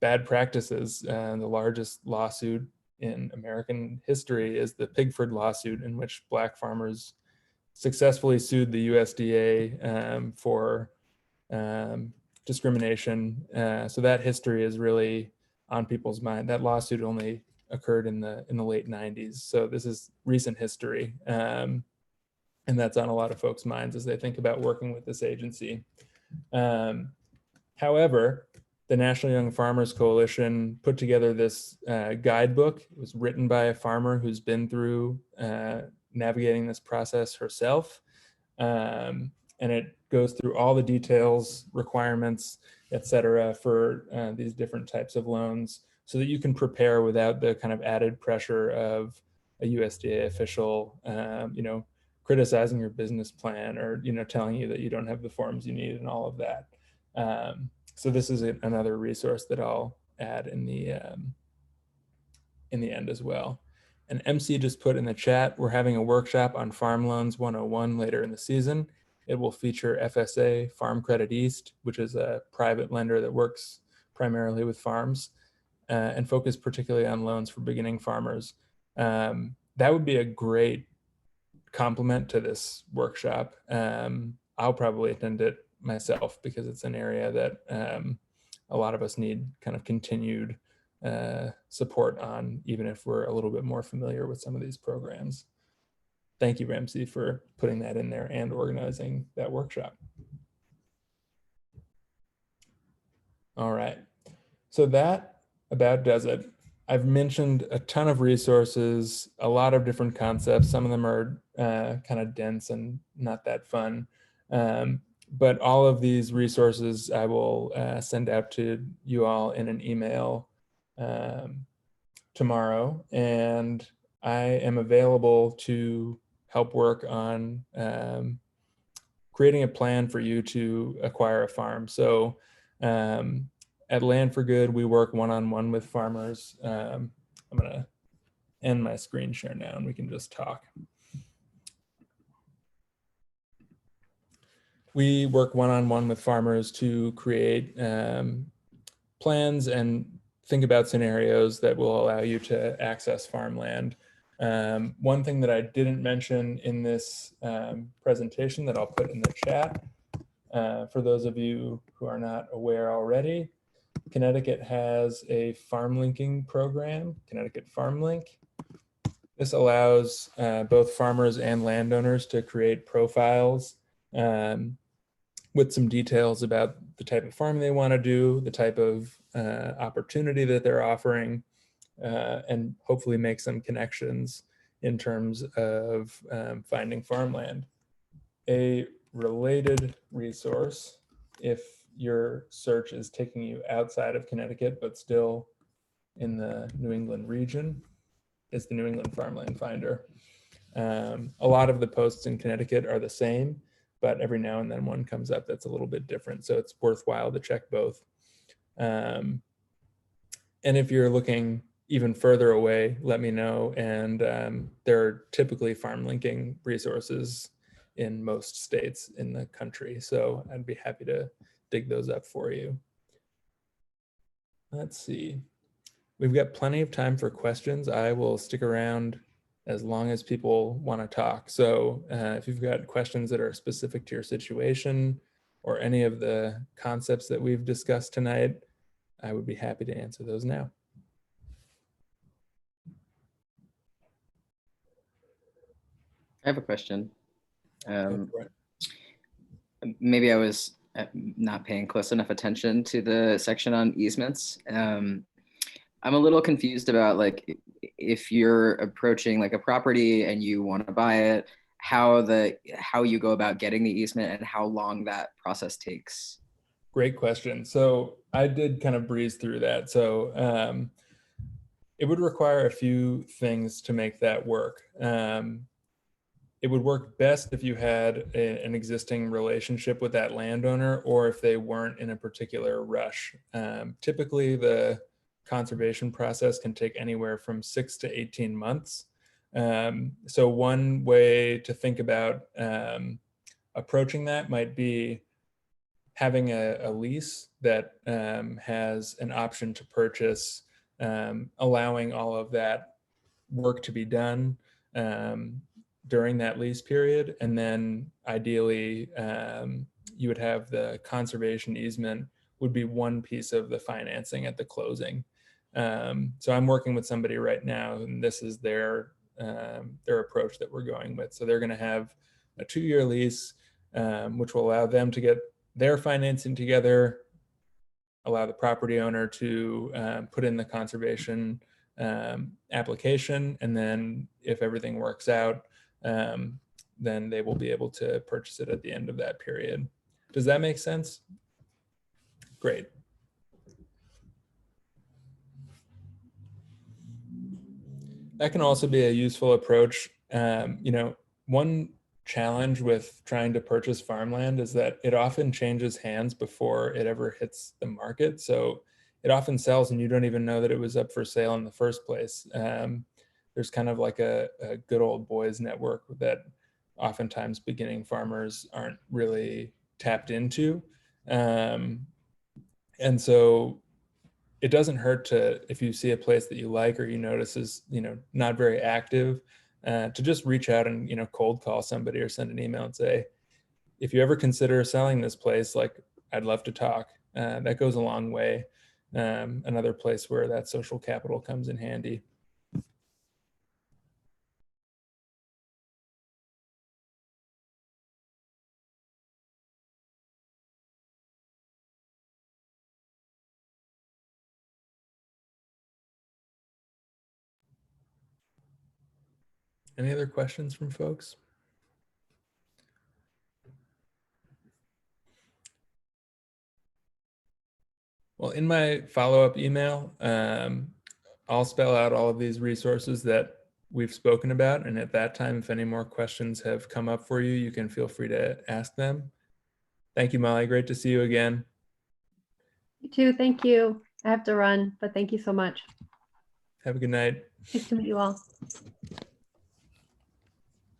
S1: bad practices. The largest lawsuit in American history is the Pigford lawsuit, in which Black farmers successfully sued the USDA for discrimination. So that history is really on people's mind. That lawsuit only occurred in the late 90s. So this is recent history. And that's on a lot of folks' minds as they think about working with this agency. However, the National Young Farmers Coalition put together this guidebook. It was written by a farmer who's been through navigating this process herself. And it goes through all the details, requirements, et cetera, for these different types of loans so that you can prepare without the kind of added pressure of a USDA official, criticizing your business plan or, telling you that you don't have the forms you need and all of that. So this is another resource that I'll add in the end as well. And MC just put in the chat, we're having a workshop on Farm Loans 101 later in the season. It will feature FSA, Farm Credit East, which is a private lender that works primarily with farms, and focus particularly on loans for beginning farmers. That would be a great complement to this workshop. I'll probably attend it myself because it's an area that a lot of us need kind of continued support on, even if we're a little bit more familiar with some of these programs. Thank you, Ramsey, for putting that in there and organizing that workshop. All right, so that about does it. I've mentioned a ton of resources, a lot of different concepts. Some of them are kind of dense and not that fun. But all of these resources I will send out to you all in an email tomorrow. And I am available to help work on creating a plan for you to acquire a farm. So at Land for Good, we work one-on-one with farmers. I'm gonna end my screen share now and we can just talk. We work one-on-one with farmers to create plans and think about scenarios that will allow you to access farmland. One thing that I didn't mention in this presentation that I'll put in the chat, for those of you who are not aware already, Connecticut has a farm linking program, Connecticut Farm Link. This allows both farmers and landowners to create profiles with some details about the type of farm they want to do, the type of opportunity that they're offering, and hopefully make some connections in terms of finding farmland. A related resource, if your search is taking you outside of Connecticut, but still in the New England region, is the New England Farmland Finder. A lot of the posts in Connecticut are the same, but every now and then one comes up that's a little bit different. So it's worthwhile to check both. And if you're looking even further away, let me know. And there are typically farm linking resources in most states in the country. So I'd be happy to dig those up for you. Let's see. We've got plenty of time for questions. I will stick around as long as people want to talk. So if you've got questions that are specific to your situation or any of the concepts that we've discussed tonight, I would be happy to answer those now.
S3: I have a question. Maybe I was not paying close enough attention to the section on easements. I'm a little confused about, like, if you're approaching like a property and you want to buy it, how you go about getting the easement and how long that process takes.
S1: Great question. So I did kind of breeze through that. So it would require a few things to make that work. It would work best if you had an existing relationship with that landowner, or if they weren't in a particular rush. Typically, the conservation process can take anywhere from 6 to 18 months. So one way to think about approaching that might be having a lease that has an option to purchase allowing all of that work to be done during that lease period. And then ideally, you would have the conservation easement would be one piece of the financing at the closing. So I'm working with somebody right now, and this is their approach that we're going with. So they're going to have a 2-year lease, which will allow them to get their financing together, allow the property owner to put in the conservation application, and then if everything works out, then they will be able to purchase it at the end of that period. Does that make sense? Great. That can also be a useful approach. One challenge with trying to purchase farmland is that it often changes hands before it ever hits the market. So it often sells and you don't even know that it was up for sale in the first place. There's kind of like a good old boys network that oftentimes beginning farmers aren't really tapped into. And so it doesn't hurt to, if you see a place that you like or you notice is, not very active, to just reach out and, cold call somebody or send an email and say, if you ever consider selling this place, like, I'd love to talk. That goes a long way. Another place where that social capital comes in handy. Any other questions from folks? Well, in my follow-up email, I'll spell out all of these resources that we've spoken about. And at that time, if any more questions have come up for you, you can feel free to ask them. Thank you, Molly. Great to see you again.
S4: You too. Thank you. I have to run, but thank you so much.
S1: Have a good night.
S4: Nice to meet you all.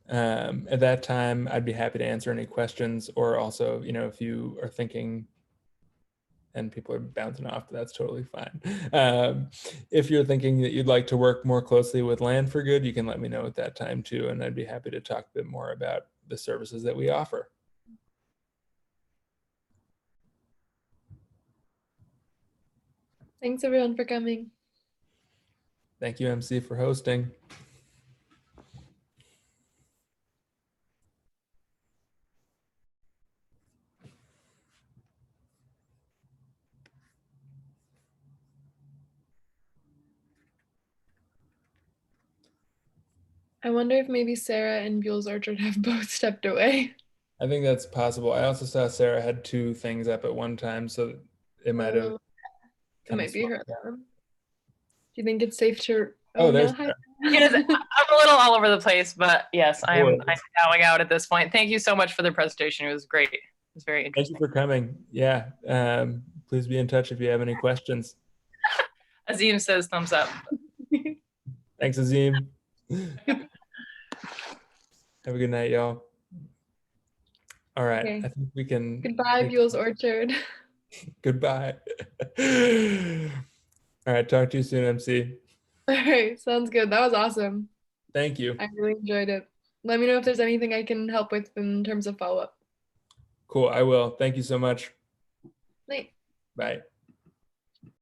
S1: At that time, I'd be happy to answer any questions, or also, if you are thinking, and people are bouncing off, but that's totally fine. If you're thinking that you'd like to work more closely with Land for Good, you can let me know at that time too, and I'd be happy to talk a bit more about the services that we offer.
S2: Thanks everyone for coming.
S1: Thank you, MC, for hosting.
S2: I wonder if maybe Sarah and Buell's Orchard have both stepped away.
S1: I think that's possible. I also saw Sarah had 2 things up at one time, so it might have.
S2: It might be her. Do you think it's safe to?
S1: Oh, there's.
S2: No,
S5: It is, I'm a little all over the place, but yes, I'm bowing out at this point. Thank you so much for the presentation. It was great. It was very interesting.
S1: Thank you for coming. Yeah. Please be in touch if you have any questions.
S5: Azim says thumbs up.
S1: Thanks, Azim. Have a good night, y'all. All right.
S2: Okay.
S1: I think we can.
S2: Goodbye, Buell's Orchard.
S1: Goodbye. All right. Talk to you soon, MC.
S2: All right. Sounds good. That was awesome.
S1: Thank you.
S2: I really enjoyed it. Let me know if there's anything I can help with in terms of follow-up.
S1: Cool. I will. Thank you so much.
S2: Night.
S1: Bye.